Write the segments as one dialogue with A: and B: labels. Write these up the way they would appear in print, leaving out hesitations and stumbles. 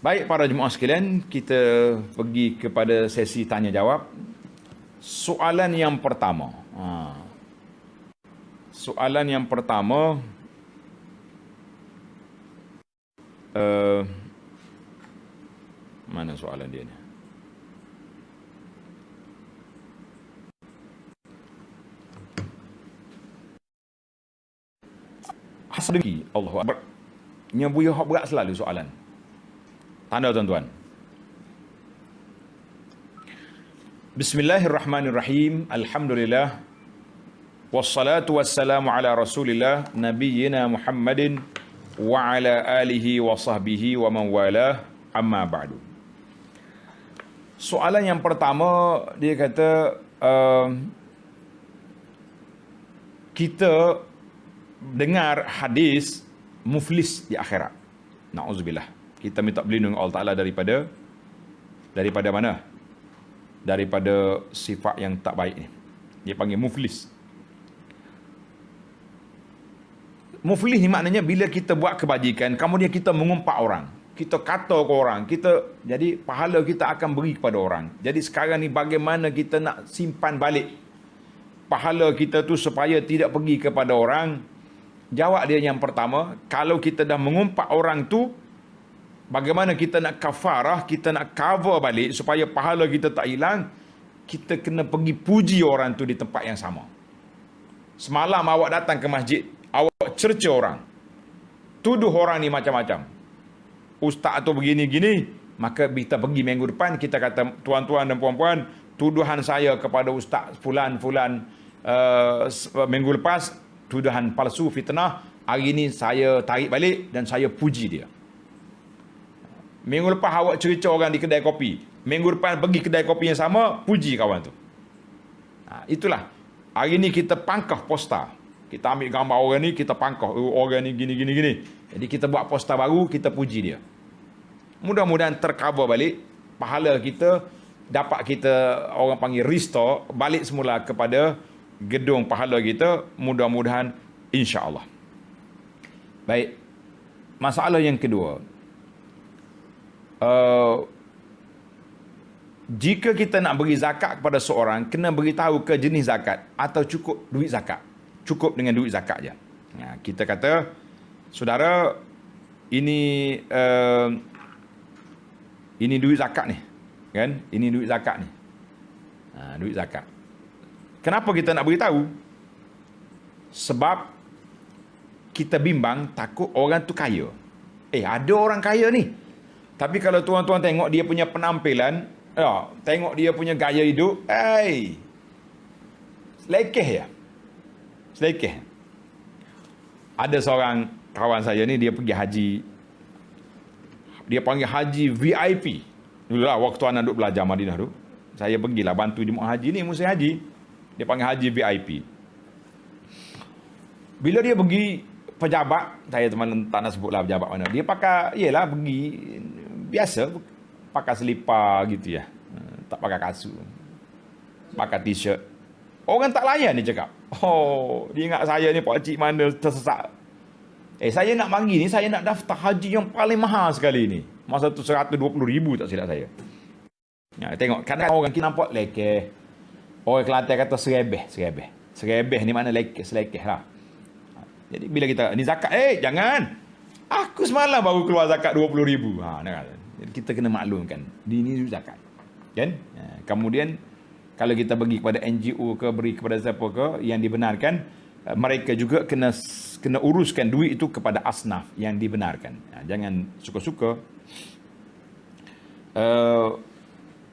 A: Baik para jemaah sekalian, kita pergi kepada sesi tanya jawab. Soalan yang pertama. Soalan yang pertama, mana soalan dia ni? Hasbi Allahu Akbar. Nyabuya hak berat selalu soalan. Tanda tuan-tuan. Bismillahirrahmanirrahim. Alhamdulillah. Wassalatu wassalamu ala Rasulillah nabiyyina Muhammadin wa ala alihi wa sahbihi wa man walah. Amma ba'du. Soalan yang pertama, dia kata kita dengar hadis muflis di akhirat. Na'udzubillah. Kita minta berlindung Allah Ta'ala daripada mana? Daripada sifat yang tak baik ni. Dia panggil muflis. Muflis ni maknanya bila kita buat kebajikan, kemudian kita mengumpat orang. Kita kata ke orang. Jadi pahala kita akan beri kepada orang. Jadi sekarang ni bagaimana kita nak simpan balik pahala kita tu supaya tidak pergi kepada orang? Jawab dia yang pertama, kalau kita dah mengumpat orang tu, bagaimana kita nak kafarah, kita nak cover balik supaya pahala kita tak hilang? Kita kena pergi puji orang tu di tempat yang sama. Semalam awak datang ke masjid, awak cerca orang, tuduh orang ni macam-macam, ustaz tu begini-gini, maka kita pergi minggu depan, kita kata, tuan-tuan dan puan-puan, tuduhan saya kepada ustaz fulan-fulan minggu lepas tuduhan palsu, fitnah, hari ini saya tarik balik dan saya puji dia. Minggu lepas awak cerita orang di kedai kopi, minggu depan pergi kedai kopi yang sama, puji kawan tu. Itulah. Hari ini kita pangkah poster. Kita ambil gambar orang ni, kita pangkah, orang ni gini. Jadi kita buat poster baru, kita puji dia. Mudah-mudahan tercover balik, pahala kita dapat kita, orang panggil restore, balik semula kepada gedung pahala kita, mudah-mudahan insya-Allah. Baik. Masalah yang kedua. Jika kita nak beri zakat kepada seorang, kena beritahu ke jenis zakat atau cukup duit zakat. Cukup dengan duit zakat je. Kita kata, saudara, ini duit zakat ni. Kan? Ini duit zakat ni. Duit zakat. Kenapa kita nak beritahu? Sebab kita bimbang, takut orang tu kaya. Ada orang kaya ni. Tapi kalau tuan-tuan tengok dia punya penampilan, tengok dia punya gaya hidup, selekeh ya. Selekeh. Ada seorang kawan saya ni, dia pergi haji. Dia panggil haji VIP. Dulu lah, waktu anak duduk belajar Madinah tu, saya pergilah bantu jemaah haji ni, musim haji. Dia panggil haji VIP. Bila dia pergi pejabat, saya teman tak nak sebutlah pejabat mana, dia pakai, pergi biasa, pakai selipar gitu ya. Tak pakai kasut. Pakai t-shirt. Orang tak layan dia cakap. Dia ingat saya ni pakcik mana tersesat. Saya nak pergi ni, saya nak daftar haji yang paling mahal sekali ni. Masa tu 120,000 tak silap saya. Tengok, kadang orang kita nampak lekeh. Orang Kelantan kata serebeh. Serebeh ni mana selekeh lah. Jadi bila kita, ni zakat, jangan. Aku semalam baru keluar zakat 20,000. Jadi kita kena maklumkan, ini zakat. Kan? Kemudian, kalau kita bagi kepada NGO ke, beri kepada siapa ke, yang dibenarkan, mereka juga kena uruskan duit itu kepada asnaf yang dibenarkan. Jangan suka-suka.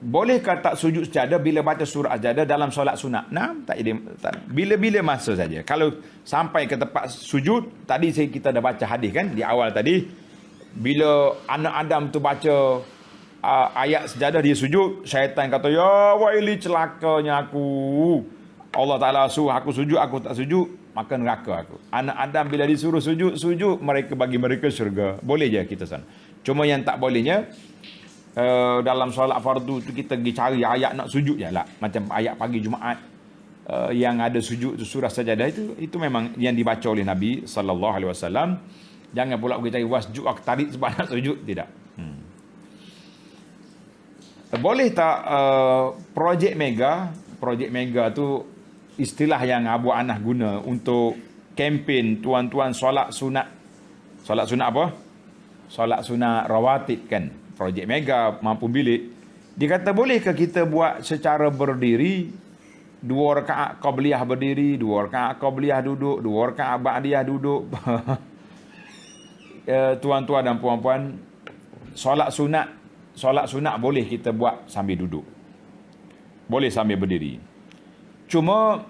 A: Bolehkah tak sujud sejadah bila baca surah sejadah dalam solat sunat? Tak. Bila-bila masa saja. Kalau sampai ke tempat sujud, tadi kita dah baca hadis kan di awal tadi, bila anak Adam tu baca ayat sejadah dia sujud, syaitan kata, ya waili, celakanya aku. Allah Ta'ala suruh aku sujud, aku tak sujud, maka neraka aku. Anak Adam bila disuruh sujud, bagi mereka syurga. Boleh je kita sana. Cuma yang tak bolehnya, dalam solat fardu tu kita pergi cari ayat nak sujud je lah. Macam ayat pagi Jumaat yang ada sujud tu, surah sajadah itu memang yang dibaca oleh Nabi sallallahu alaihi wasallam. Jangan pula pergi cari wasjud tarik sebab nak sujud, tidak. Boleh tak projek mega tu istilah yang Abu Anah guna untuk kempen tuan-tuan solat sunat. Solat sunat apa? Solat sunat rawatib kan. Projek mega mampu bilik. Dia kata bolehkah kita buat secara berdiri, 2 rakaat qabliyah berdiri, 2 rakaat qabliyah duduk, 2 rakaat ba'diyah duduk. Tuan-tuan dan puan-puan, solat sunat boleh kita buat sambil duduk. Boleh sambil berdiri. Cuma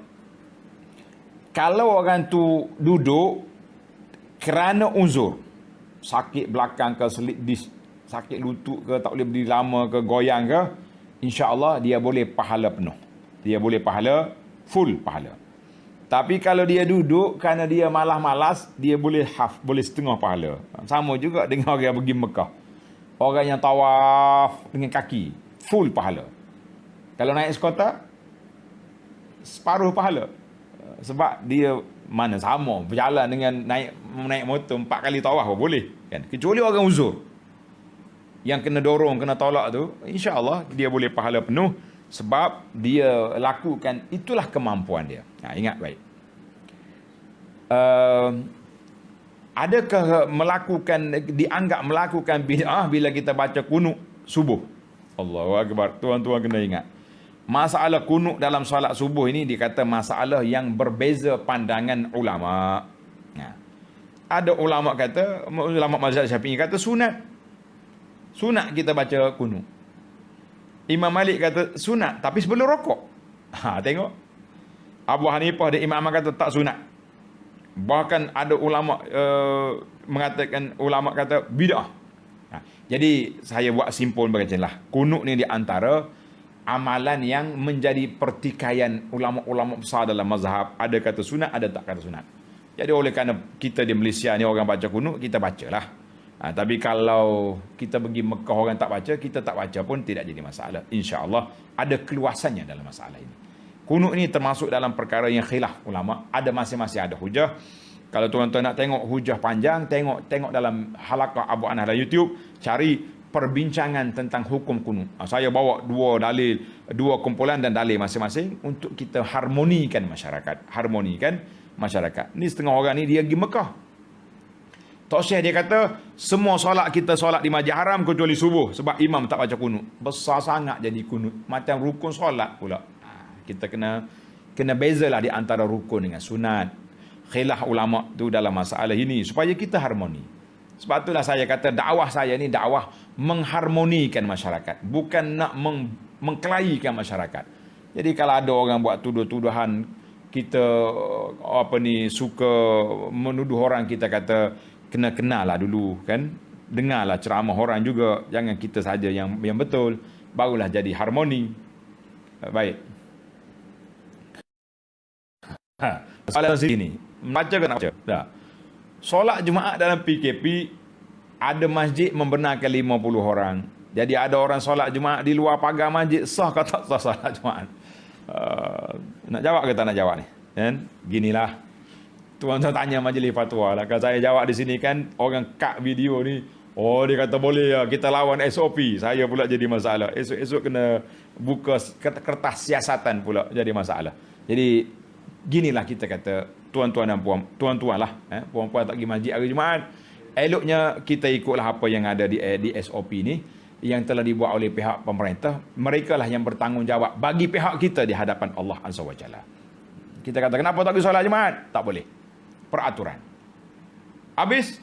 A: kalau orang tu duduk kerana uzur, sakit belakang ke, selip dis, sakit lutut ke, tak boleh berdiri lama ke, goyang ke, insya-Allah dia boleh pahala penuh. Dia boleh pahala full pahala. Tapi kalau dia duduk kerana dia malas-malas, dia boleh boleh setengah pahala. Sama juga dengan orang yang pergi Mekah. Orang yang tawaf dengan kaki, full pahala. Kalau naik skuter, separuh pahala. Sebab dia mana sama berjalan dengan naik motor 4 kali tawaf pun boleh kan. Kecuali orang uzur yang kena dorong, kena tolak tu, insya-Allah dia boleh pahala penuh sebab dia lakukan, itulah kemampuan dia. Ingat baik. Adakah dianggap melakukan bid'ah bila kita baca kunut subuh? Allahu akbar. Tuan-tuan kena ingat. Masalah kunut dalam solat subuh ini dikata masalah yang berbeza pandangan ulama. Ada ulama kata, ulama mazhab Syafi'i kata sunat. Sunat kita baca kunut. Imam Malik kata sunat tapi sebelum rokok. Tengok. Abu Hanifah dan Imam Ahmad kata tak sunat. Bahkan ada ulama mengatakan, ulama kata bid'ah. Jadi saya buat simpul beginilah. Kunut ni di antara amalan yang menjadi pertikaian ulama-ulama besar dalam mazhab. Ada kata sunat, ada tak kata sunat. Jadi oleh kerana kita di Malaysia ni orang baca kunut, kita bacalah. Tapi kalau kita pergi Mekah orang tak baca, kita tak baca pun tidak jadi masalah. InsyaAllah ada keluasannya dalam masalah ini. Kunut ini termasuk dalam perkara yang khilaf ulama. Ada masing-masing ada hujah. Kalau tuan-tuan nak tengok hujah panjang, tengok dalam halaqah Abu Anah dalam YouTube, cari perbincangan tentang hukum kunut. Saya bawa 2 dalil, 2 kumpulan dan dalil masing-masing untuk kita harmonikan masyarakat. Ni setengah orang ni dia pergi Mekah. Tok Syekh dia kata semua solat kita solat di Masjid Haram kecuali subuh sebab imam tak baca kunut. Besar sangat jadi kunut. Macam rukun solat pula. Kita kena bezalah di antara rukun dengan sunat. Khilaf ulama tu dalam masalah ini supaya kita harmoni. Sebab itulah saya kata dakwah saya ni dakwah mengharmonikan masyarakat, bukan nak mengkelaikan masyarakat. Jadi kalau ada orang buat tuduh-tuduhan, kita suka menuduh orang, kita kata kena kenal lah dulu kan. Dengarlah ceramah orang juga, jangan kita saja yang betul, barulah jadi harmoni. Baik. Soalan sini, baca ke nak baca? Dah. Solat Jumaat dalam PKP ada masjid membenarkan 50 orang. Jadi ada orang solat Jumaat di luar pagar masjid, sah ke tak sah solat Jumaat? Nak jawab ke tak nak jawab ni? Kan? Ginilah. Tuan-tuan tanya majlis fatwa lah. Kalau saya jawab di sini kan, orang cut video ni, dia kata boleh ya, kita lawan SOP. Saya pula jadi masalah. Esok kena buka kertas siasatan pula jadi masalah. Jadi ginilah kita kata, tuan-tuan dan tuan-tuan lah, puan-puan tak pergi masjid hari Jumaat, eloknya kita ikutlah apa yang ada di SOP ni yang telah dibuat oleh pihak pemerintah. Mereka lah yang bertanggungjawab bagi pihak kita di hadapan Allah Azza wa Jalla. Kita kata kenapa tak pergi solat Jumaat? Tak boleh. Peraturan. Habis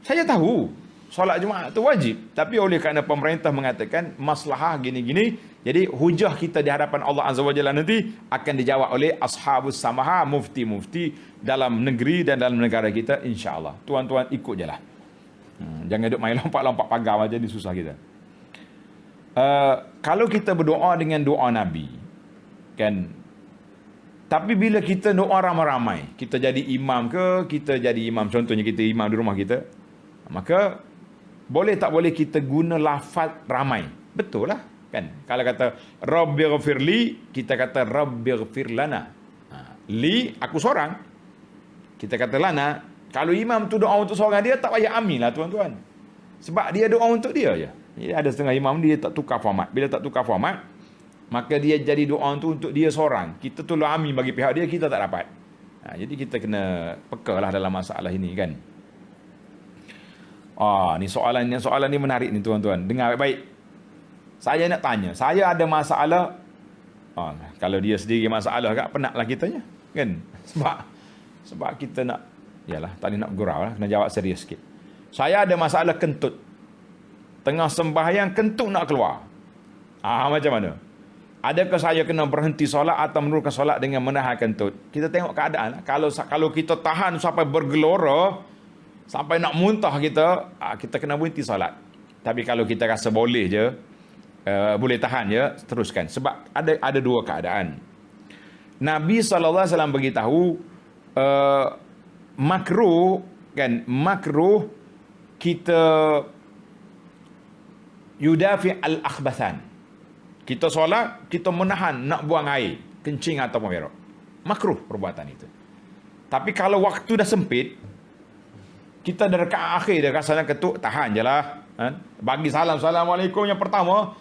A: saya tahu solat Jumaat itu wajib, tapi oleh kerana pemerintah mengatakan maslahah gini-gini, jadi hujah kita di hadapan Allah Azza wa Jalla nanti akan dijawab oleh ashabus samaha, mufti-mufti dalam negeri dan dalam negara kita, insya-Allah. Tuan-tuan ikut je lah. Jangan duk main lompat-lompat pagar macam ni, susah kita. Kalau kita berdoa dengan doa Nabi kan, tapi bila kita doa ramai-ramai, kita jadi imam ke, kita jadi imam, contohnya kita imam di rumah kita, maka boleh tak boleh kita guna lafaz ramai? Betul lah kan? Kalau kata Rabbighfirli, kita kata Rabbighfir lana. Li, aku seorang, kita kata lana. Kalau imam tu doa untuk seorang dia, tak payah amin lah tuan-tuan, sebab dia doa untuk dia je. Jadi ada setengah imam dia tak tukar format. Bila tak tukar format, maka dia jadi doa tu untuk dia seorang. Kita tolong amin bagi pihak dia, kita tak dapat. Jadi kita kena peka lah dalam masalah ini kan. Ni soalan ni menarik ni tuan-tuan. Dengar baik-baik. Saya nak tanya, saya ada masalah. Kalau dia sendiri masalah kat penatlah kitanya kan. Sebab kita nak, yalah, tadi nak gurau lah, kena jawab serius sikit. Saya ada masalah kentut. Tengah sembahyang kentut nak keluar. Macam mana? Adakah saya kena berhenti solat atau meneruskan solat dengan menahan kentut? Kita tengok keadaan. Kalau kita tahan sampai bergelora, sampai nak muntah kita kena berhenti solat. Tapi kalau kita rasa boleh je, boleh tahan je, teruskan. Sebab ada dua keadaan. Nabi SAW beritahu makruh kita yudafi al-akhbathan. Kita solat, kita menahan nak buang air, kencing atau berak. Makruh perbuatan itu. Tapi kalau waktu dah sempit, kita dah rakaat akhir dah rasa ketuk, tahan je lah. Bagi salam, Assalamualaikum yang pertama,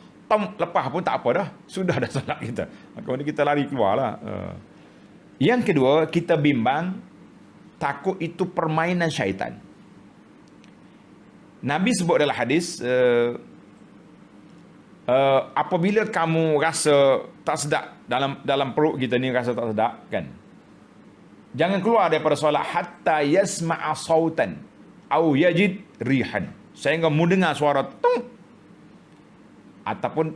A: lepas pun tak apa dah. Sudah dah solat kita. Kemudian kita lari keluar lah. Yang kedua, kita bimbang, takut itu permainan syaitan. Nabi sebut dalam hadis, apabila kamu rasa tak sedap dalam perut kita ni, rasa tak sedap kan, jangan keluar daripada solat hatta yasma'a sautan au yajid rihan, sehingga mu dengar suara tung ataupun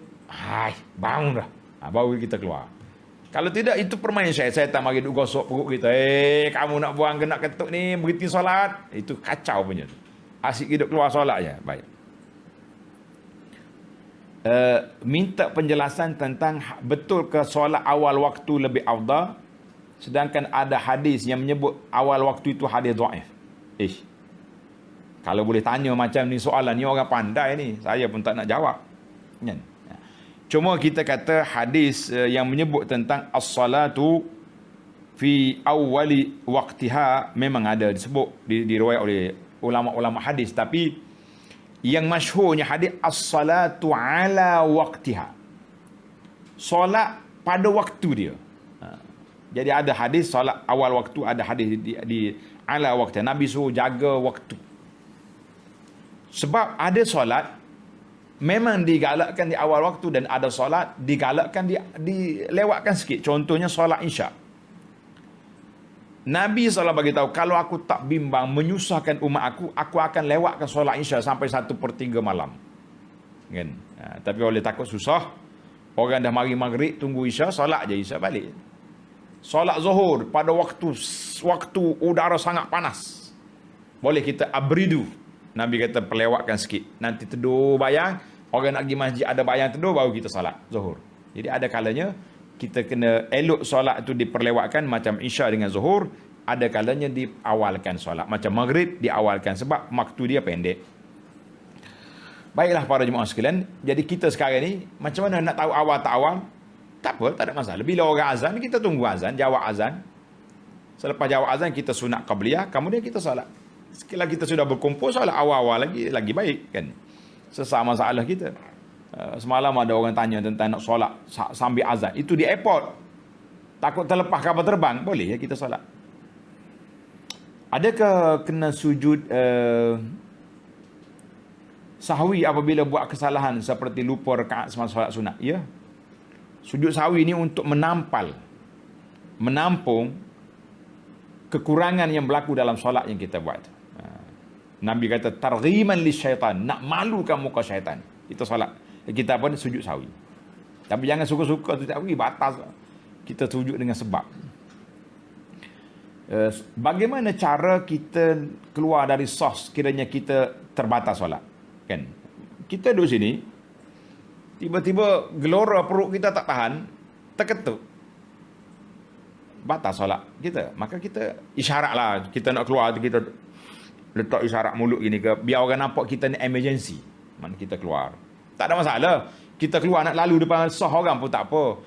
A: bangun dah, baru kita keluar. Kalau tidak, itu permainan syaitan mari duk gosok perut kita. Kamu nak buang ke nak ketuk ni, berhenti solat, itu kacau punya. Asyik hidup keluar solat je. Baik. Minta penjelasan tentang betul ke solat awal waktu lebih afdal, sedangkan ada hadis yang menyebut awal waktu itu hadis dhaif. Kalau boleh tanya macam ni soalan ni, orang pandai ni, saya pun tak nak jawab kan. Cuma kita kata hadis yang menyebut tentang as-salatu fi awwali waqtiha memang ada disebut, diriwayat oleh ulama-ulama hadis, tapi yang masyhurnya hadis as-salatu ala waqtiha, solat pada waktu dia. Jadi ada hadis solat awal waktu, ada hadis di ala waqtiha. Nabi suruh jaga waktu. Sebab ada solat memang digalakkan di awal waktu, dan ada solat digalakkan dilewatkan sikit. Contohnya solat Isyak. Nabi SAW beritahu, kalau aku tak bimbang menyusahkan umat aku akan lewatkan solat Isya sampai 1/3 malam. Kan? Tapi oleh takut susah, orang dah mari maghrib, tunggu Isya, solat je Isya balik. Solat Zuhur pada waktu udara sangat panas, boleh kita abridu. Nabi kata perlewatkan sikit. Nanti teduh bayang, orang nak pergi masjid ada bayang teduh, baru kita solat Zuhur. Jadi ada kalanya kita kena elok solat itu diperlewatkan, macam Isya dengan Zuhur. Ada kalanya diawalkan solat, macam Maghrib diawalkan sebab waktu dia pendek. Baiklah para jemaah sekalian, jadi kita sekarang ni macam mana nak tahu awal tak awal? Tak apa, tak ada masalah. Bila orang azan, kita tunggu azan, jawab azan. Selepas jawab azan, kita sunat qabliyah, kemudian kita solat. Sekali kita sudah berkumpul, solat awal-awal lagi baik kan. Sesama masalah kita. Semalam ada orang tanya tentang nak solat sambil azan. Itu di airport. Takut terlepas kapal terbang, boleh ya kita solat. Adakah kena sujud sahwi apabila buat kesalahan seperti lupa rakaat semasa solat sunat? Ya. Sujud sahwi ni untuk menampung kekurangan yang berlaku dalam solat yang kita buat. Nabi kata targhiman lisyaitan, nak malukan muka syaitan. Itu solat. Kita pun sujud sahwi. Tapi jangan suka-suka tu tak pergi batas. Kita sujud dengan sebab. Bagaimana cara kita keluar dari sos kiranya kita terbatas solat? Kan? Kita duduk sini, tiba-tiba gelora perut kita tak tahan, terketuk. Batas solat kita. Maka kita isyarat lah, kita nak keluar tu kita letak isyarat mulut gini ke, biar orang nampak kita ni emergency. Mana kita keluar. Tak ada masalah. Kita keluar nak lalu depan sah orang pun tak apa.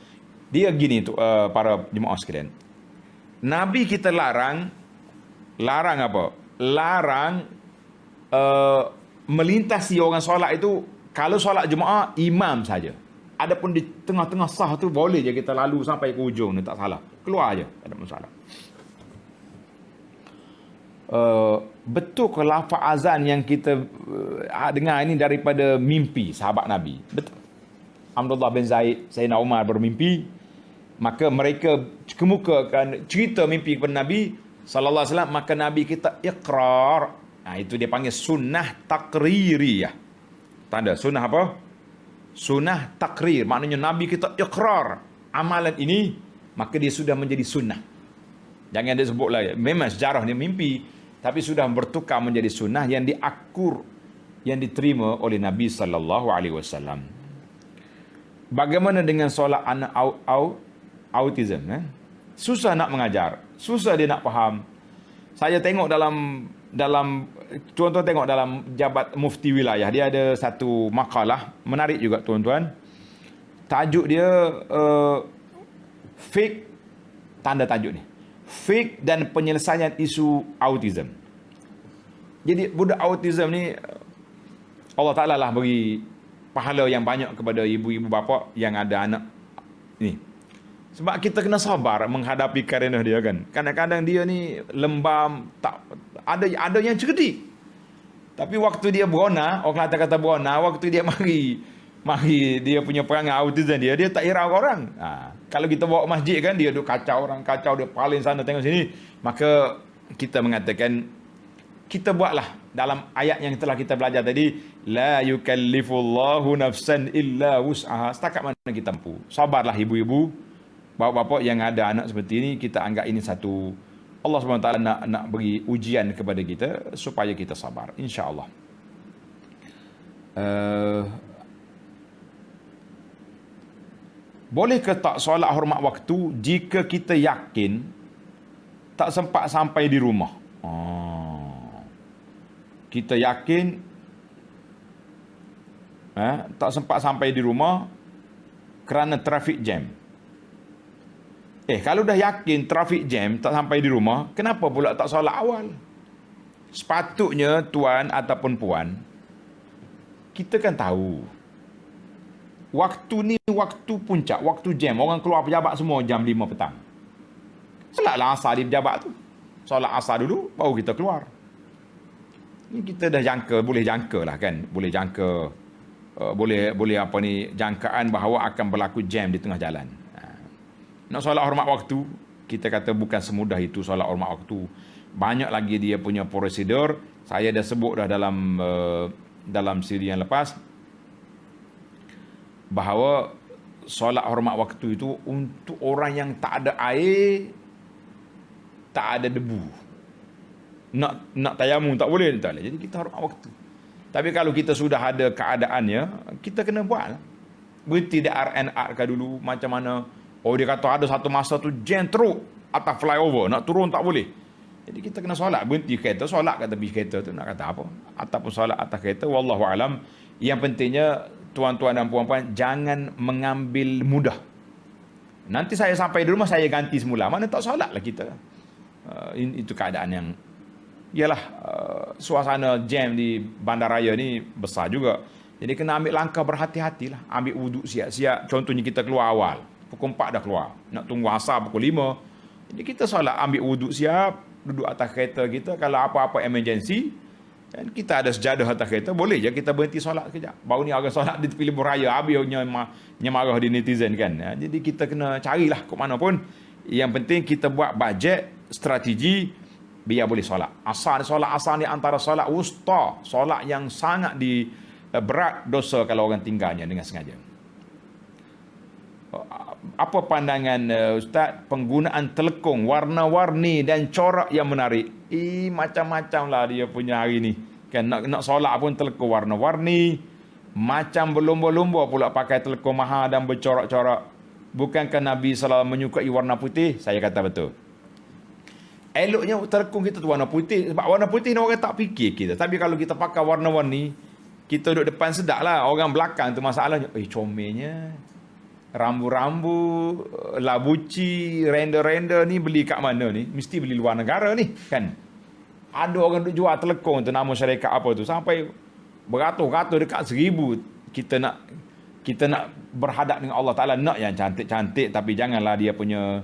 A: Dia gini tu para jemaah sekalian. Nabi kita larang apa? Larang melintasi orang solat itu Kalau solat Jumaat, imam saja. Adapun di tengah-tengah sah tu boleh je kita lalu sampai ke ujung ni, tak salah. Keluar aja, tak ada masalah. Betul ke lafaz azan yang kita dengar ini daripada mimpi sahabat Nabi? Betul. Abdullah bin Zaid, Sayyidina Umar bermimpi, maka mereka kemukakan cerita mimpi kepada Nabi sallallahu alaihi wasallam, maka Nabi kita iqrar. Nah, itu dia panggil sunnah takririyah. Tanda sunnah apa? Sunnah takrir. Maknanya Nabi kita iqrar amalan ini, maka dia sudah menjadi sunnah. Jangan dia sebutlah memang sejarah dia mimpi, tapi sudah bertukar menjadi sunnah yang diakur, yang diterima oleh Nabi sallallahu alaihi wasallam. Bagaimana dengan solat anak autism? Susah nak mengajar, susah dia nak faham. Saya tengok dalam tuan-tuan tengok dalam Jabat Mufti Wilayah, dia ada satu makalah menarik juga tuan-tuan. Tajuk dia fake, tanda tajuk ni, fake dan penyelesaian isu autism. Jadi budak autism ni Allah Ta'ala lah beri pahala yang banyak kepada ibu-ibu bapa yang ada anak ni. Sebab kita kena sabar menghadapi karenah dia kan. Kadang-kadang dia ni lembam, tak ada yang cerdik. Tapi waktu dia berona, orang kata berona, waktu dia mari dia punya perangai autism dia tak hirau orang. Kalau kita bawa masjid kan, dia duk kacau orang, kacau dia paling sana tengok sini, maka kita mengatakan, kita buatlah dalam ayat yang telah kita belajar tadi, la yukallifullahu nafsan illa wus'aha. Setakat mana kita mampu. Sabarlah ibu-ibu, bapak-bapak yang ada anak seperti ini, kita anggap ini satu, Allah SWT nak beri ujian kepada kita supaya kita sabar, insya-Allah. Boleh ke tak solat hormat waktu jika kita yakin tak sempat sampai di rumah? Kita yakin tak sempat sampai di rumah kerana traffic jam. Kalau dah yakin traffic jam tak sampai di rumah, kenapa pula tak solat awal? Sepatutnya tuan ataupun puan, kita kan tahu waktu ni waktu puncak, waktu jam, orang keluar pejabat semua jam 5 petang. Solatlah asar di pejabat tu. Solat asar dulu baru kita keluar. Ni kita dah jangka, boleh jangka lah kan, boleh jangka, boleh apa ni, jangkaan bahawa akan berlaku jam di tengah jalan. Nak solat hormat waktu, kita kata bukan semudah itu solat hormat waktu. Banyak lagi dia punya prosedur. Saya dah sebut dah dalam siri yang lepas bahawa solat hormat waktu itu untuk orang yang tak ada air, tak ada debu. Nak tayamum tak boleh. Jadi kita hormat waktu. Tapi kalau kita sudah ada keadaannya, kita kena buat. Berhenti di RNR ke dulu, macam mana. Dia kata ada satu masa tu jam teruk atas flyover, nak turun tak boleh. Jadi kita kena solat, berhenti kereta, solat kat tepi kereta tu, nak kata apa? Ataupun solat atas kereta, wallahu alam. Yang pentingnya tuan-tuan dan puan-puan jangan mengambil mudah. Nanti saya sampai di rumah saya ganti semula, mana tak solat lah kita. Itu keadaan yang ialah suasana jam di bandaraya ni besar juga. Jadi kena ambil langkah berhati-hatilah, ambil wuduk siap-siap. Contohnya kita keluar awal, pukul 4 dah keluar, nak tunggu asar pukul 5. Jadi kita solat, ambil wuduk siap, duduk atas kereta kita. Kalau apa-apa emergency, dan kita ada sejadah atas kereta, boleh je kita berhenti solat sekejap. Baru ni orang solat di tepi lebuh raya, habis marah di netizen kan. Jadi kita kena carilah ke mana pun. Yang penting kita buat bajet, strategi, biar boleh solat. Solat asar ni antara solat wusta, solat yang sangat berat dosa kalau orang tinggalnya dengan sengaja. Apa pandangan Ustaz penggunaan telekung warna-warni dan corak yang menarik? Macam-macam lah dia punya hari ni kan. Nak solat pun telekung warna-warni, macam berlumba-lumba pula pakai telekung mahal dan bercorak-corak. Bukankah Nabi SAW menyukai warna putih? Saya kata betul. Eloknya telekung kita tu warna putih, sebab warna putih ni orang tak fikir kita. Tapi kalau kita pakai warna-warni, kita duduk depan sedap lah, orang belakang tu masalahnya, comelnya, rambu-rambu, labuci, render-render ni beli kat mana ni? Mesti beli luar negara ni kan. Ada orang duk jual telekung tu, nama syarikat apa tu, sampai beratus-ratus dekat 1,000 kita nak berhadap dengan Allah Ta'ala, nak yang cantik-cantik, tapi janganlah dia punya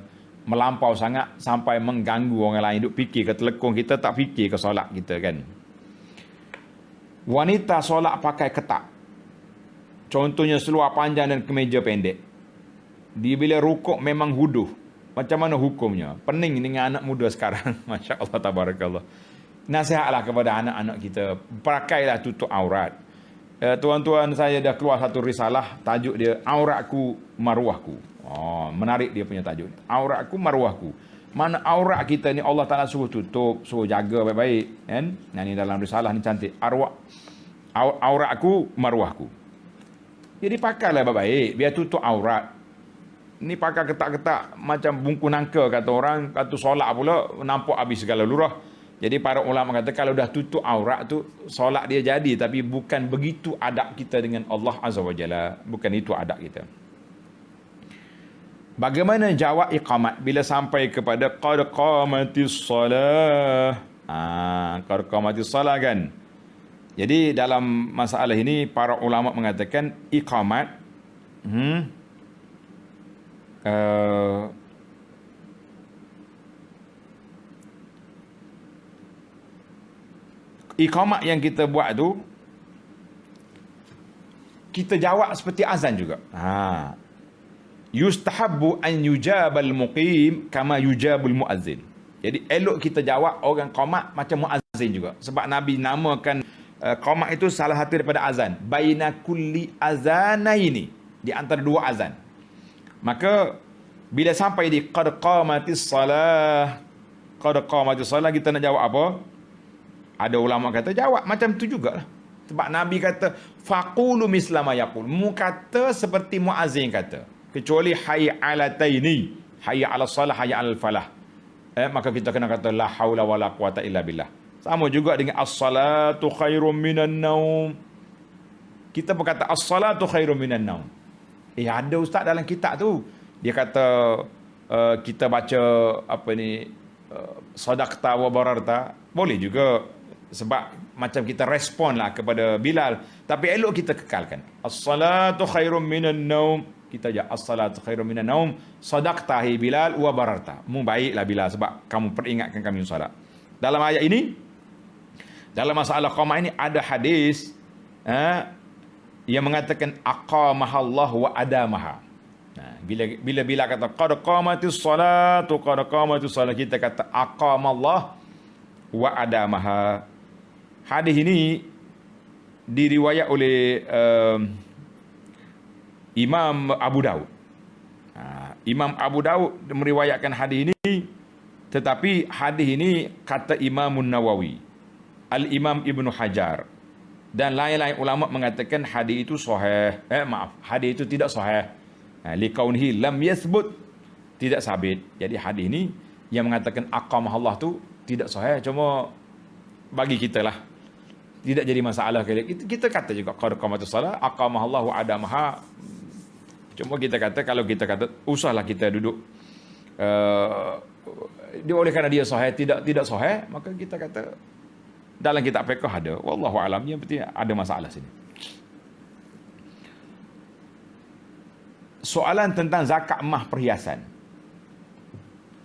A: melampau sangat sampai mengganggu orang lain. Duk fikir ke telekong kita, tak fikir ke solat kita kan. Wanita solat pakai ketat, contohnya seluar panjang dan kemeja pendek. Dia bila rukuk memang huduh. Macam mana hukumnya? Pening dengan anak muda sekarang. Masya Allah, tabarakallah. Nasihatlah kepada anak-anak kita, pakailah tutup aurat. Tuan-tuan, saya dah keluar satu risalah, tajuk dia Auratku Maruahku. Oh, menarik dia punya tajuk. Auratku Maruahku. Mana aurat kita ni Allah Ta'ala suruh tutup, suruh jaga baik-baik kan. Yang ni dalam risalah ni cantik. Auratku Maruahku. Jadi pakailah baik-baik, biar tutup aurat. Ni pakai ketak-ketak macam bungkus nangka kata orang, kata solat pula nampak habis segala lurah. Jadi para ulama kata kalau dah tutup aurat tu solat dia jadi, tapi bukan begitu adab kita dengan Allah Azza wa Jalla. Bukan itu adab kita. Bagaimana jawab iqamat bila sampai kepada qad qamatis salah? Qad qamatis salah kan. Jadi dalam masalah ini para ulama mengatakan iqamat iqamat yang kita buat tu kita jawab seperti azan juga. Yustahabbu an yujabal muqim kama yujabul muazzin. Jadi elok kita jawab orang qamat macam muazzin juga. Sebab Nabi namakan qamat itu salah satu daripada azan. Baina kulli azanaini, di antara dua azan. Maka bila sampai di qad qamatis salah, kita nak jawab apa? Ada ulama kata jawab macam tu jugalah. Sebab Nabi kata faqulu misla ma yaqul. Mu kata seperti muazzin kata. Kecuali hayya 'alataini, hayya 'alas salah, hayya 'alal falah. Maka kita kena kata la haula wala quwata illa billah. Sama juga dengan as-salatu khairum minan naum. Kita berkata as-salatu khairum minan naum. Ada ustaz dalam kitab tu. Dia kata kita baca apa ni sadaqta wa bararta. Boleh juga. Sebab macam kita respon lah kepada Bilal. Tapi elok kita kekalkan. As-salatu khairum minan naum. Kita aja as-salatu khairum minan naum. Sadaqta hi Bilal wa bararta. Mu baiklah Bilal sebab kamu peringatkan kami solat. Dalam ayat ini, dalam masalah qamah ini ada hadis yang mengatakan aqamahallah wa adamaha. Bila kata qad qamatis salatu, kita kata aqamallah wa adamaha. Hadis ini diriwayat oleh Imam Abu Daud. Imam Abu Daud meriwayatkan hadis ini, tetapi hadis ini kata Imam Nawawi, Al-Imam Ibnu Hajar dan lain-lain ulama mengatakan hadis itu sahih. Hadis itu tidak sahih. Liqaunihi lam yathbut, tidak sabit. Jadi hadis ini yang mengatakan aqamah Allah tu tidak sahih, cuma bagi kita lah tidak jadi masalah. Kita kata juga qad qamatus salah aqamah Allah wa adamaha. Cuma kita kata, kalau kita kata usahlah kita duduk dia oleh kerana dia sahih tidak sahih, maka kita kata dalam kitab fiqh ada, wallahu alam, yang penting ada masalah sini. Soalan tentang zakat emas perhiasan.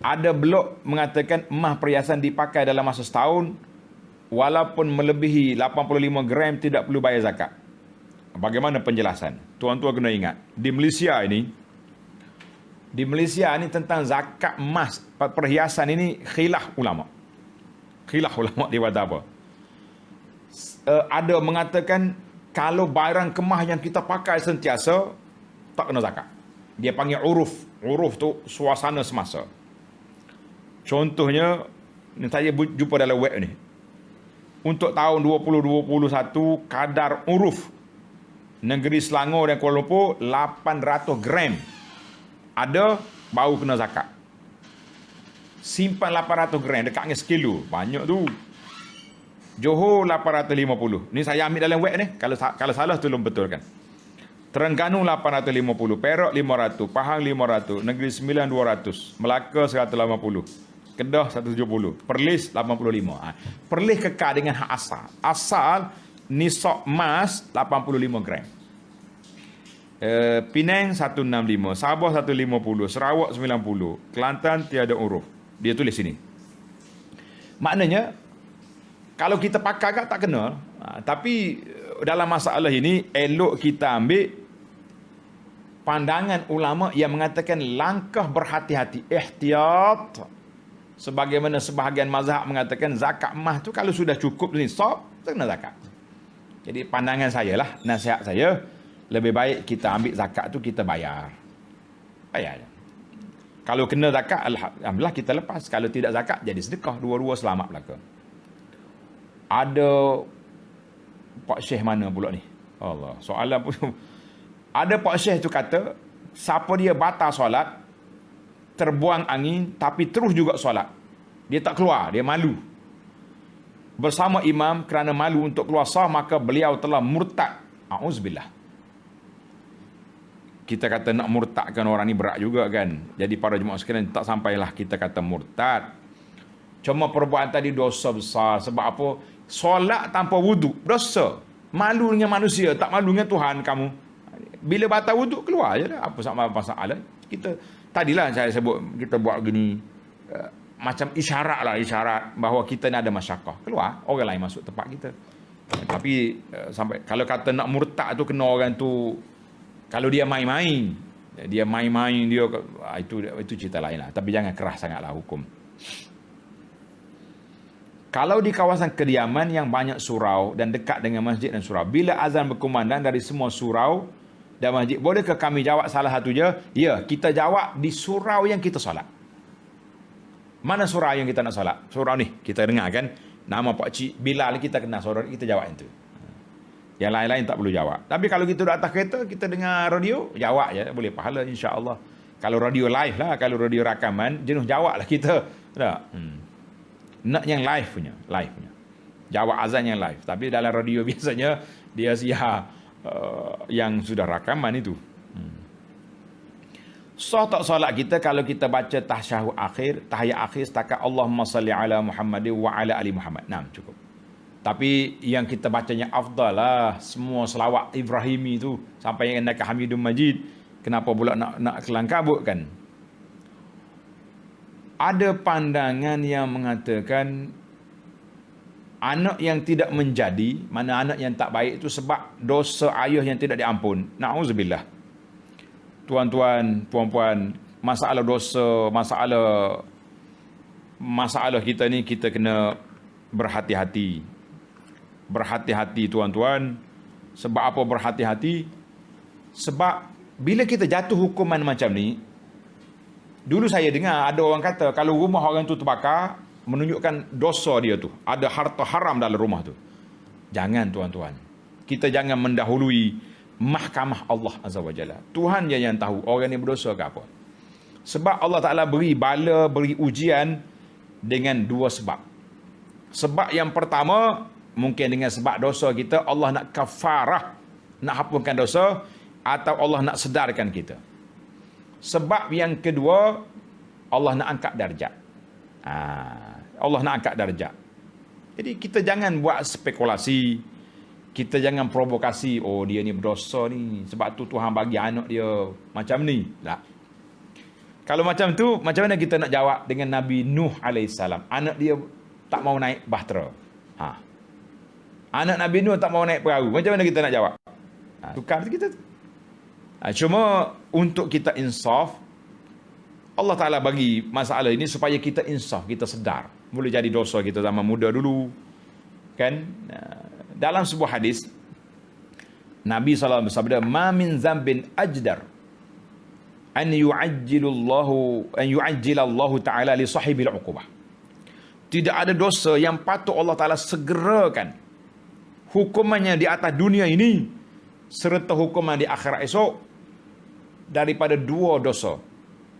A: Ada blog mengatakan emas perhiasan dipakai dalam masa setahun walaupun melebihi 85 gram tidak perlu bayar zakat. Bagaimana penjelasan? Tuan-tuan kena ingat, di Malaysia ini tentang zakat emas perhiasan ini khilaf ulama. Dia kata apa? Ada mengatakan kalau barang kemas yang kita pakai sentiasa tak kena zakat. Dia panggil uruf. Uruf tu suasana semasa. Contohnya, saya jumpa dalam web ni. Untuk tahun 2021, kadar uruf negeri Selangor dan Kuala Lumpur 800 gram. Ada, baru kena zakat. Simpan 800 gram dekat dengan sekilo. Banyak tu. Johor 850. Ni saya ambil dalam web ni. Kalau salah tolong betulkan. Terengganu 850, Perak 500, Pahang 500, Negeri Sembilan 200, Melaka 180, Kedah 170, Perlis 85. Perlis kekal dengan hak asal. Asal nisab emas 85 gram. Penang 165, Sabah 150, Sarawak 90, Kelantan tiada huruf. Dia tulis sini. Maknanya kalau kita pakai agak tak kena. Tapi dalam masalah ini elok kita ambil pandangan ulama yang mengatakan langkah berhati-hati, ihtiyat. Sebagaimana sebahagian mazhab mengatakan zakat emas tu kalau sudah cukup nisab, tak kena zakat. Jadi pandangan saya lah, nasihat saya, lebih baik kita ambil zakat tu kita bayar. Bayar. Kalau kena zakat, alhamdulillah kita lepas. Kalau tidak zakat, jadi sedekah. Dua-dua selamat belaka. Ada Pak Syekh mana pula ni? Allah, soalan pun. Ada Pak Syekh tu kata, siapa dia batal solat, terbuang angin, tapi terus juga solat. Dia tak keluar, dia malu. Bersama imam kerana malu untuk keluar sah, maka beliau telah murtad. A'udzubillah. Kita kata nak murtadkan orang ni berat juga kan. Jadi para jemaah sekalian, tak sampailah kita kata murtad. Cuma perbuatan tadi dosa besar. Sebab apa? Solat tanpa wuduk, dosa. Malu dengan manusia, tak malu dengan Tuhan kamu. Bila batal wuduk, keluar je dah. Apa masalah? Kita, tadilah saya sebut, kita buat gini, macam isyarat lah, isyarat bahawa kita ni ada masyarakat. Keluar, orang lain masuk tempat kita. Tapi sampai kalau kata nak murtad tu, kena orang tu, kalau dia main-main, dia itu cerita lain lah. Tapi jangan keras sangatlah hukum. Kalau di kawasan kediaman yang banyak surau dan dekat dengan masjid dan surau, bila azan berkumandang dari semua surau dan masjid, bolehkah kami jawab salah satu je? Ya, kita jawab di surau yang kita solat. Mana surau yang kita nak solat? Surau ni, kita dengar kan, nama Pak Cik Bilal, kita kenal surau ni, kita jawab yang tu. Yang lain-lain tak perlu jawab. Tapi kalau kita duduk atas kereta, kita dengar radio, jawab je, boleh pahala insya-Allah. Kalau radio live lah, kalau radio rakaman, jenuh jawab lah kita. Tak? Nak yang live punya. Jawab azan yang live. Tapi dalam radio biasanya dia siap yang sudah rakaman itu. Sah tak solat kita kalau kita baca tahsyahud akhir, tahiyat akhir setakat Allahumma salli ala Muhammad wa ala ali Muhammad. Nah, cukup. Tapi yang kita bacanya afdal lah, semua selawat Ibrahimi tu sampai yang nak Hamidum Majid. Kenapa pula nak kelang kabut kan? Ada pandangan yang mengatakan anak yang tidak menjadi, mana anak yang tak baik itu sebab dosa ayah yang tidak diampun. Na'udzubillah. Tuan-tuan, puan-puan, masalah dosa, masalah kita ni, kita kena berhati-hati. Berhati-hati tuan-tuan. Sebab apa berhati-hati? Sebab bila kita jatuh hukuman macam ni, dulu saya dengar ada orang kata kalau rumah orang tu terbakar, menunjukkan dosa dia tu. Ada harta haram dalam rumah tu. Jangan tuan-tuan. Kita jangan mendahului mahkamah Allah Azza wa Jalla. Tuhan je yang tahu orang ni berdosa ke apa. Sebab Allah Ta'ala beri bala, beri ujian dengan dua sebab. Sebab yang pertama, mungkin dengan sebab dosa kita, Allah nak kafarah, nak hapuskan dosa, atau Allah nak sedarkan kita. Sebab yang kedua, Allah nak angkat darjat. Allah nak angkat darjat. Jadi kita jangan buat spekulasi, kita jangan provokasi, oh dia ni berdosa ni, sebab tu Tuhan bagi anak dia macam ni. Tak. Kalau macam tu, macam mana kita nak jawab dengan Nabi Nuh AS? Anak dia tak mau naik bahtera. Anak Nabi Nuh tak mau naik perahu. Macam mana kita nak jawab? Tukar kita tu. Cuma untuk kita insaf, Allah Ta'ala bagi masalah ini supaya kita insaf, kita sedar. Boleh jadi dosa kita zaman muda dulu. Kan? Dalam sebuah hadis, Nabi SAW bersabda, "Ma min zambin ajdar an yu'ajjilallahu ta'ala li sahibil uqubah." Tidak ada dosa yang patut Allah Ta'ala segerakan hukumannya di atas dunia ini serta hukuman di akhirat esok daripada dua dosa.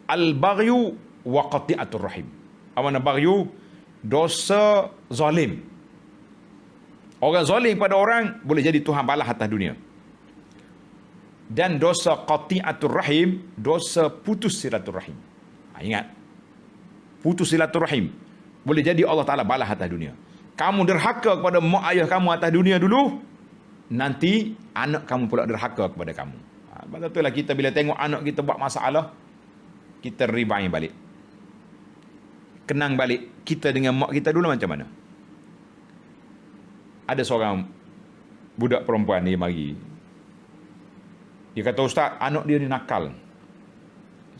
A: Al-baghyu wa qati'atur rahim. Apa nama baghyu? Dosa zalim. Orang zalim pada orang boleh jadi Tuhan balas atas dunia. Dan dosa qati'atur rahim, dosa putus silaturahim. Ingat. Putus silaturahim boleh jadi Allah Ta'ala balas atas dunia. Kamu derhaka kepada mak ayah kamu atas dunia dulu, nanti anak kamu pula derhaka kepada kamu. Pasal itulah kita bila tengok anak kita buat masalah, kita rewind balik. Kenang balik kita dengan mak kita dulu macam mana. Ada seorang budak perempuan dia mari. Dia kata, "Ustaz, anak dia ni nakal."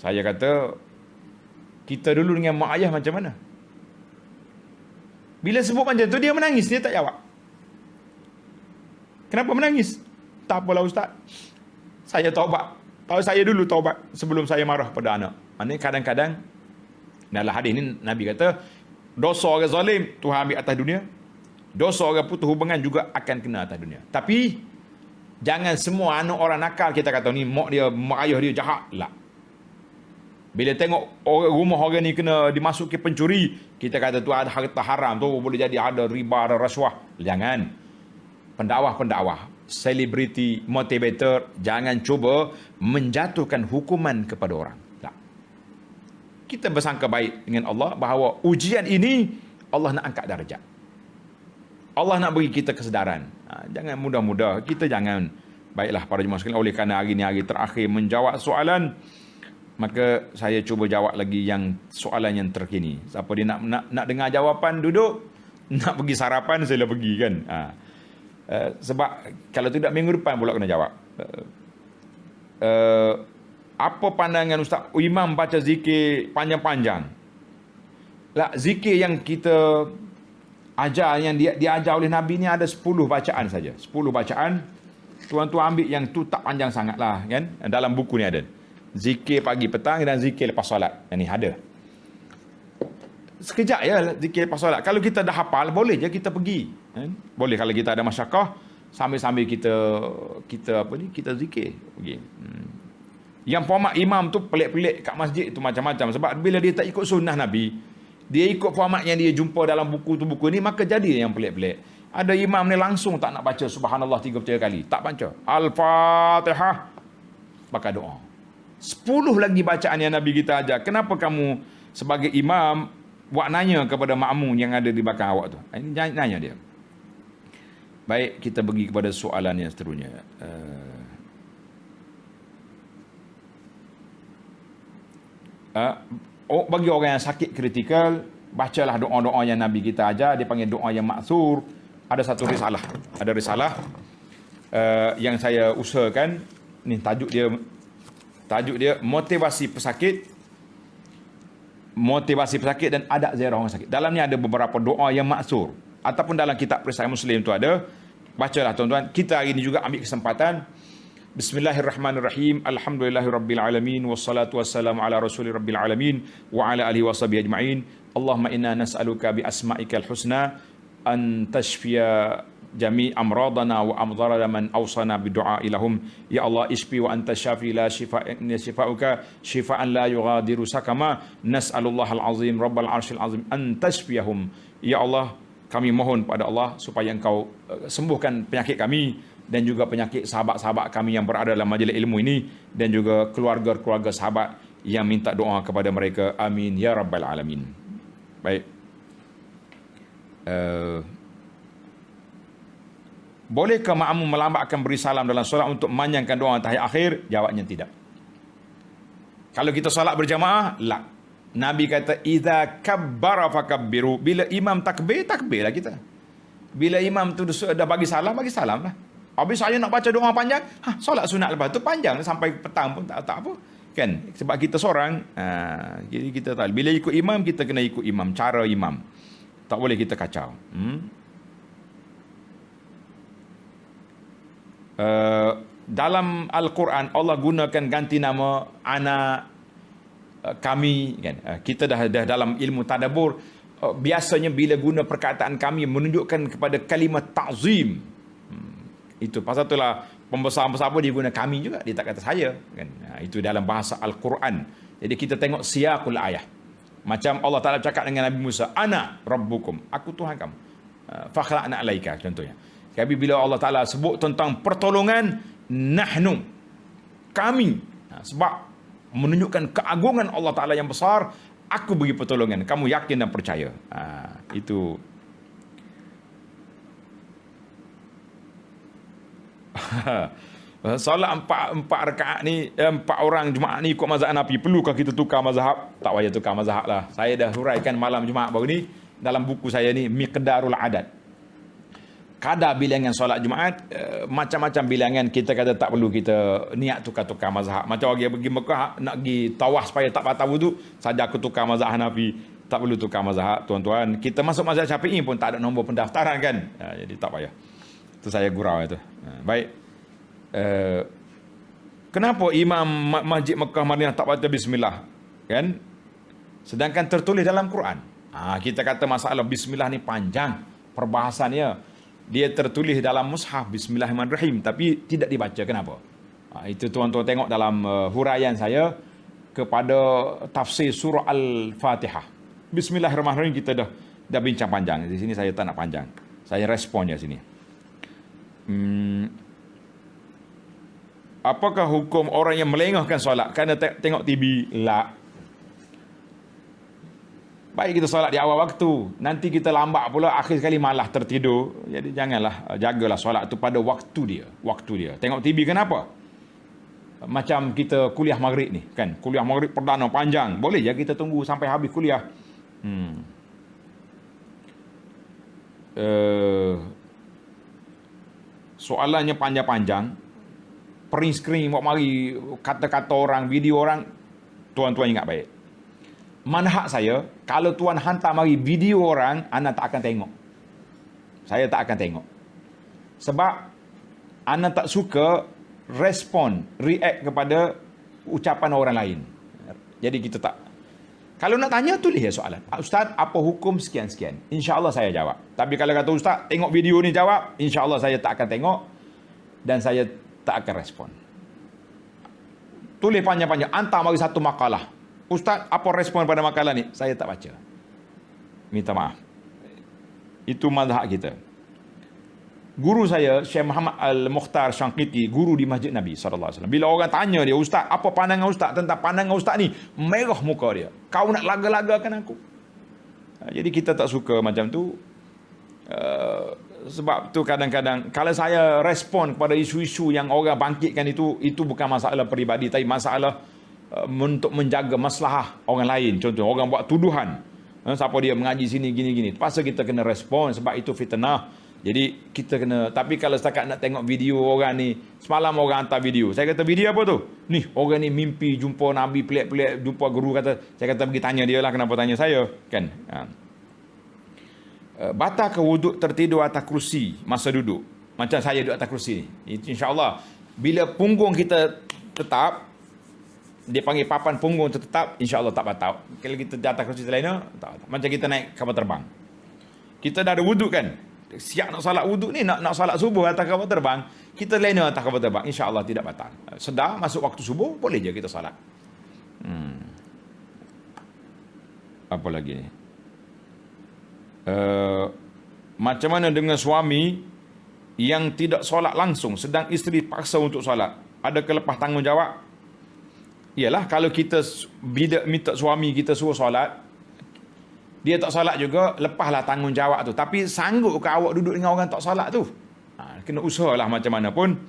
A: Saya kata, kita dulu dengan mak ayah macam mana? Bila sebut macam tu, dia menangis, dia tak jawab. Kenapa menangis? Tak apalah Ustaz, saya taubat. Tahu saya dulu taubat sebelum saya marah pada anak. Maknanya kadang-kadang dalam hadis ni Nabi kata, dosa orang zalim Tuhan ambil atas dunia, dosa orang putus hubungan juga akan kena atas dunia. Tapi jangan semua anak orang nakal kita kata ni mak ayah dia jahat lah. Bila tengok rumah orang ni kena dimasuki pencuri, kita kata tu ada harta haram, tu boleh jadi ada riba, ada rasuah. Jangan. Pendakwah, selebriti, motivator, jangan cuba menjatuhkan hukuman kepada orang. Tak. Kita bersangka baik dengan Allah bahawa ujian ini Allah nak angkat darjat. Allah nak beri kita kesedaran. Jangan mudah-mudah. Kita jangan, baiklah para jemaah sekalian, oleh kerana hari ni hari terakhir menjawab soalan, maka saya cuba jawab lagi yang soalan yang terkini. Siapa dia nak dengar jawapan, duduk. Nak pergi sarapan, saya pergi kan. Sebab kalau tidak minggu depan pula kena jawab. Apa pandangan Ustaz imam baca zikir panjang-panjang? Lah, zikir yang kita ajar, yang diajar oleh Nabi ni ada 10 bacaan saja. 10 bacaan. Tuan-tuan ambil yang tu tak panjang sangat lah kan. Dalam buku ni ada zikir pagi petang dan zikir lepas solat. Yang ni ada. Sekejap ya zikir lepas solat. Kalau kita dah hafal, boleh je kita pergi. Boleh kalau kita ada masyarakat, sambil-sambil kita zikir pergi. Yang format imam tu pelik-pelik kat masjid tu macam-macam. Sebab bila dia tak ikut sunnah Nabi, dia ikut format yang dia jumpa dalam buku ni, maka jadi yang pelik-pelik. Ada imam ni langsung tak nak baca subhanallah 3 kali. Tak baca. Al-Fatihah. Maka doa. 10 lagi bacaan yang Nabi kita ajar. Kenapa kamu sebagai imam buat nanya kepada makmum yang ada di belakang awak tu? Ini nanya dia. Baik, kita pergi kepada soalan yang seterusnya. Bagi orang yang sakit kritikal, bacalah doa-doa yang Nabi kita ajar. Dia panggil doa yang maksur. Ada satu risalah. Ada risalah yang saya usahakan. Ni tajuk dia motivasi pesakit dan adab ziarah orang sakit. Dalam ni ada beberapa doa yang maksur. Ataupun dalam kitab Perisai Muslim tu ada. Bacalah tuan-tuan. Kita hari ni juga ambil kesempatan. Bismillahirrahmanirrahim. Alhamdulillahirabbil alamin wassalatu wassalamu ala rasulil rabbil alamin wa ala alihi washabihi ajma'in. Allahumma inna nas'aluka bi asma'ikal husna an tashfiya jami' amradana wa amdharana man awsana bi du'a ilahum. Ya Allah, isfi wa anta syafi la shifa'a illa shifa'uka shifa'an la yughadiru sakama. Nas'alullahal azim rabbal arsyil azim an tashfiyahum. Ya Allah, kami mohon pada Allah supaya Engkau sembuhkan penyakit kami dan juga penyakit sahabat-sahabat kami yang berada dalam majlis ilmu ini, dan juga keluarga-keluarga sahabat yang minta doa kepada mereka. Amin ya rabbal alamin. Baik. Bolehkah makmum melambatkan beri salam dalam solat untuk memanjangkan doa tahiyat akhir? Jawabnya tidak. Kalau kita solat berjamaah, la. Nabi kata, "Idza kabbara fakabbiru." Bila imam takbir, takbirlah kita. Bila imam tu dah bagi salam lah. Habis saya nak baca doa panjang, solat sunat lepas tu panjang sampai petang pun tak apa. Kan? Sebab kita seorang, jadi kita tahu. Bila ikut imam, kita kena ikut imam, cara imam. Tak boleh kita kacau. Dalam Al-Quran, Allah gunakan ganti nama anak, kami, kan? Kita dah dalam ilmu tadabbur, biasanya bila guna perkataan kami menunjukkan kepada kalimah ta'zim. Itu pasal itulah pembesar-pembesar pun dia guna kami juga, dia tak kata saya, kan? Itu dalam bahasa Al-Quran. Jadi kita tengok siyaqul ayah. Macam Allah Ta'ala cakap dengan Nabi Musa, "Ana rabbukum," aku Tuhan kamu. Fakhla'na alaika, contohnya. Tapi bila Allah Ta'ala sebut tentang pertolongan, nahnu, kami, sebab menunjukkan keagungan Allah Ta'ala yang besar, aku beri pertolongan, kamu yakin dan percaya. Itu Solat empat rakaat ni, empat orang Jumaat ni ikut mazhab Hanafi, perlukah kita tukar mazhab? Tak payah tukar mazhab lah. Saya dah huraikan malam Jumaat baru ni dalam buku saya ni, Miqdarul Adad. Kadar bilangan solat Jumaat, macam-macam bilangan. Kita kata tak perlu kita niat tukar-tukar mazhab. Macam orang pergi Mekah nak pergi tawaf supaya tak batal wudu, saja aku tukar mazhab Hanafi. Tak perlu tukar mazhab, tuan-tuan. Kita masuk mazhab Syafi'i pun tak ada nombor pendaftaran kan. Jadi tak payah. Itu saya gurau itu. Baik. Kenapa Imam Masjid Mekah Madinah tak baca bismillah? Kan? Sedangkan tertulis dalam Quran. Kita kata masalah bismillah ni panjang perbahasannya. Dia tertulis dalam mushaf Bismillahirrahmanirrahim tapi tidak dibaca. Kenapa? Itu tuan-tuan tengok dalam huraian saya kepada tafsir surah Al-Fatihah. Bismillahirrahmanirrahim kita dah bincang panjang. Di sini saya tak nak panjang. Saya respon je sini. Apakah hukum orang yang melengahkan solat kerana tengok TV? La. Baik kita solat di awal waktu, nanti kita lambat pula, akhir sekali malah tertidur. Jadi janganlah, jagalah solat tu pada waktu dia. Tengok TV kenapa? Macam kita kuliah maghrib ni kan, kuliah maghrib perdana panjang, boleh je kita tunggu sampai habis kuliah. Soalannya panjang-panjang. Print screen buat mari kata-kata orang, video orang, tuan-tuan ingat baik. Manhaj saya, kalau tuan hantar mari video orang, anda tak akan tengok. Saya tak akan tengok. Sebab anda tak suka respon, react kepada ucapan orang lain. Jadi kita tak. Kalau nak tanya, tulis ya soalan. Ustaz, apa hukum sekian-sekian? InsyaAllah saya jawab. Tapi kalau kata Ustaz, tengok video ni jawab, InsyaAllah saya tak akan tengok dan saya tak akan respon. Tulis panjang-panjang, hantar mari satu makalah. Ustaz, apa respon pada makalah ni? Saya tak baca. Minta maaf. Itu mazhab kita. Guru saya, Syekh Muhammad Al-Mukhtar Syangkiti, guru di Masjid Nabi SAW. Bila orang tanya dia, Ustaz, apa pandangan Ustaz tentang pandangan Ustaz ni? Merah muka dia. Kau nak laga-lagakan aku. Jadi kita tak suka macam tu. Sebab tu kadang-kadang kalau saya respon kepada isu-isu yang orang bangkitkan itu bukan masalah peribadi, tapi masalah untuk menjaga maslahah orang lain. Contoh orang buat tuduhan, siapa dia mengaji sini gini-gini, pasal kita kena respon sebab itu fitnah. Jadi kita kena. Tapi kalau setakat nak tengok video orang ni, semalam orang hantar video, saya kata video apa tu? Ni orang ni mimpi jumpa Nabi pelik-pelik, jumpa guru, kata, saya kata pergi tanya dia lah, kenapa tanya saya kan. Batal ke wuduk tertidur atas kerusi masa duduk? Macam saya duduk atas kerusi ni, insya-Allah bila punggung kita tetap, dia panggil papan punggung tetap, insya-Allah tak batal. Kalau kita di atas kerusi lainnya tak batal. Macam kita naik kapal terbang, kita dah ada wuduk kan, siap nak salat wuduk ni, nak salat subuh atas kapal terbang, kita lainnya atas kapal terbang, insya-Allah tidak batal. Sedar masuk waktu subuh, boleh je kita salat. Apa lagi ni? Macam mana dengan suami yang tidak solat langsung sedang isteri paksa untuk solat? Adakah lepas tanggungjawab? Ialah kalau kita minta suami kita suruh solat, dia tak solat juga, lepaslah tanggungjawab tu. Tapi sanggup ke awak duduk dengan orang tak solat tu? Kena usahalah macam mana pun.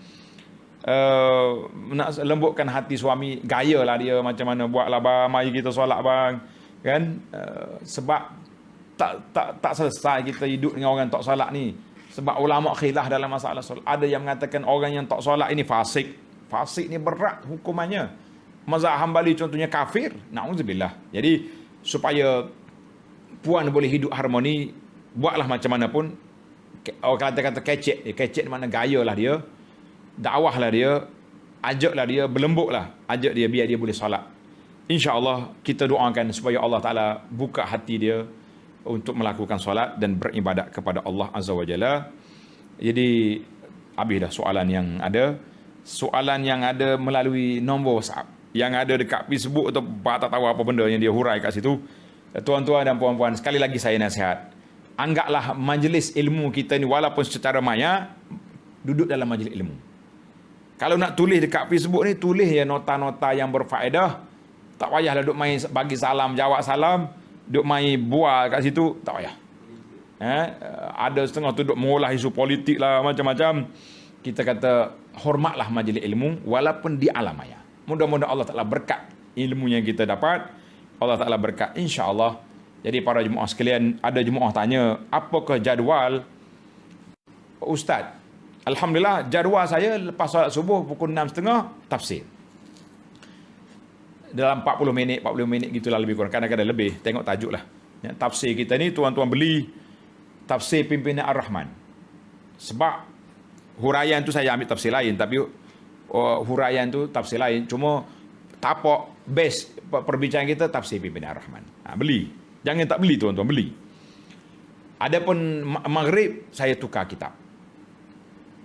A: Nak lembutkan hati suami, gayalah dia macam mana, buatlah bang, mari kita solat bang, kan? Sebab tak selesai kita hidup dengan orang tak solat ni. Sebab ulama khilaf dalam masalah solat. Ada yang mengatakan orang yang tak solat ini fasik. Fasik ni berat hukumannya. Mazhab Hambali contohnya kafir. Na'udzubillah. Jadi supaya puan boleh hidup harmoni, buatlah macam mana pun. Orang kata kecek. Kecek mana gayalah dia, dakwahlah dia, ajaklah dia, berlembutlah, ajak dia biar dia boleh solat. InsyaAllah kita doakan supaya Allah Ta'ala buka hati dia untuk melakukan solat dan beribadat kepada Allah Azza wa Jalla. Jadi habis dah soalan yang ada. Soalan yang ada melalui nombor WhatsApp, yang ada dekat Facebook atau tak tahu apa benda yang dia hurai kat situ. Tuan-tuan dan puan-puan, sekali lagi saya nasihat, anggaplah majlis ilmu kita ni walaupun secara maya, duduk dalam majlis ilmu. Kalau nak tulis dekat Facebook ni, tulis ya nota-nota yang berfaedah. Tak payahlah duk main bagi salam, jawab salam, duk main bual kat situ, tak payah. Ada setengah tu duk mengolah isu politik lah, macam-macam. kita kata hormatlah majlis ilmu walaupun di alam maya. Mudah-mudahan Allah Ta'ala berkat ilmu yang kita dapat. Allah Ta'ala berkat insya-Allah. Jadi para jemaah sekalian, ada jemaah tanya, apakah jadual Ustaz? Alhamdulillah, jadual saya lepas solat subuh pukul 6.30 tafsir. Dalam 40 minit gitulah lebih kurang. Kadang-kadang lebih, tengok tajuk lah. Ya, tafsir kita ni tuan-tuan beli tafsir pimpinan Ar-Rahman. Sebab huraian tu saya ambil tafsir lain, tapi huraian tu tafsir lain. Cuma tapak base perbincangan kita tafsir pimpinan Ar-Rahman. Beli. Jangan tak beli tuan-tuan, beli. Adapun maghrib saya tukar kitab.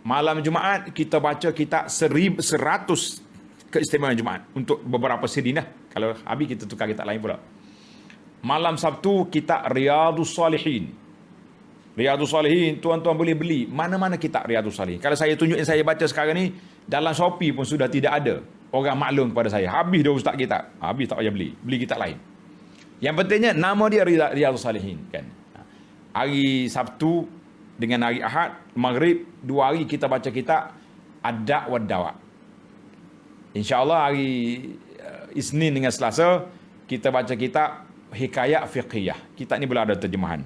A: Malam Jumaat kita baca kitab 100 keistimewaan Jumaat untuk beberapa siri lah. Kalau habis kita tukar kitab lain pula. Malam Sabtu kitab Riyadhus Salihin. Riyadhus Salihin tuan-tuan boleh beli mana-mana kitab Riyadhus Salihin. Kalau saya tunjuk yang saya baca sekarang ni dalam Shopee pun sudah tidak ada. Orang maklum kepada saya, habis dah ustaz kitab. Habis tak payah beli. Beli kitab lain. Yang pentingnya nama dia Riyadhus Salihin kan. Hari Sabtu dengan hari Ahad, Maghrib, 2 hari kita baca kitab Ad-Da' wa Dawa'. InsyaAllah hari Isnin dengan Selasa kita baca kitab Hikayat Fiqhiyah. Kitab ni belum ada terjemahan.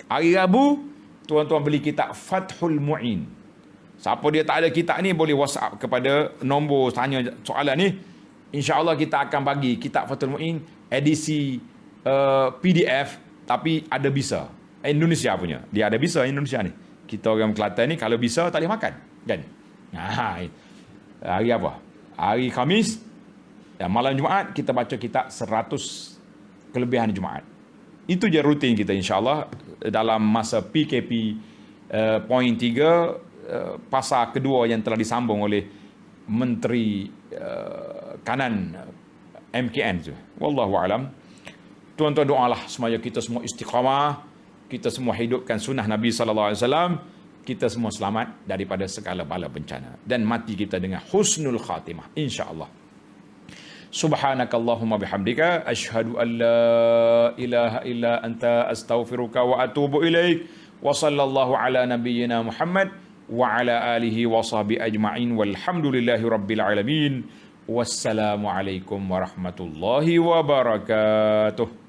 A: Hari Rabu tuan-tuan beli kitab Fathul Mu'in. Siapa dia tak ada kitab ni boleh WhatsApp kepada nombor tanya soalan ni. InsyaAllah kita akan bagi kitab Fathul Mu'in edisi PDF tapi ada bisa Indonesia punya. Dia ada bisa Indonesia ni. Kita orang Kelantan ni kalau bisa tak boleh makan kan. Hari apa? Hari Khamis dan malam Jumaat kita baca kitab 100 kelebihan Jumaat. Itu je rutin kita insya-Allah dalam masa PKP poin 3 pasal kedua yang telah disambung oleh Menteri Kanan MKN tu. Wallahu alam. Tuan-tuan doalah supaya kita semua istiqamah, kita semua hidupkan sunnah Nabi sallallahu alaihi wasallam, kita semua selamat daripada segala bala bencana dan mati kita dengan husnul khatimah insya-Allah. Subhanakallahumma bihamdika asyhadu an la ilaha illa anta astaghfiruka wa atubu ilaik wa sallallahu ala nabiyyina Muhammad wa ala alihi wa sahbihi ajma'in walhamdulillahi rabbil alamin. Wassalamu alaikum warahmatullahi wabarakatuh.